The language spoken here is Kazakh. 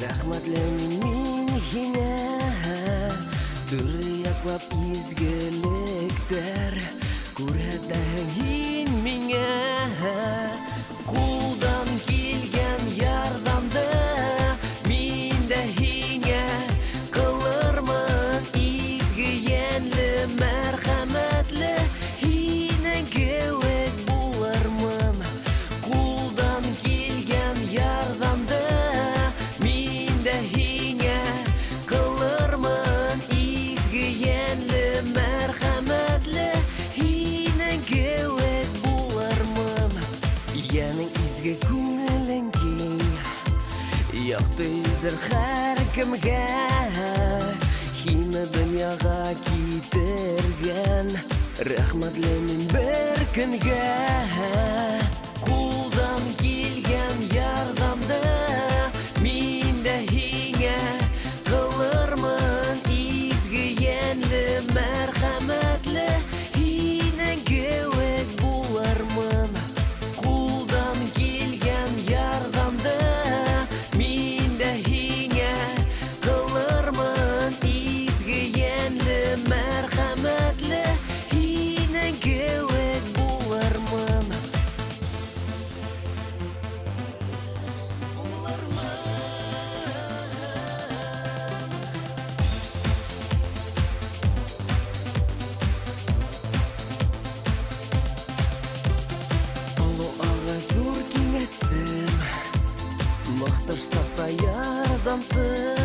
Рәхмәтлемен мин һиңә, түрі яклап изгелектер, күрһәтәһең һин миңә. Кулдан килгән ярдәмде мин дә һиңә кылырмын, изге йәнле, мәрхәмәтле, һинең кеүек булырмын. Кулдан килгән ярдәмде мин дә һиңә кылырмын, изге йәнле, мәрхәмәтле, һинең кеүек булырмын. Яның изге күңелең киң, якты йөзер һәр кемгә, һине дөньяга китергән, рәхмәтлемен бер көнгә. Кулдан килгән ярдәмде мин дә һиңә кылырмын, изге йәнле, мәрхәмәтле, һинең кеүек булырмын. Кулдан килгән ярдәмде мин дә һиңә кылырмын, изге йәнле, мәрхәмәтле, һинең кеүек булырмын. Олы аға зур киңәтсем, мақташсақ та ярдәмсез.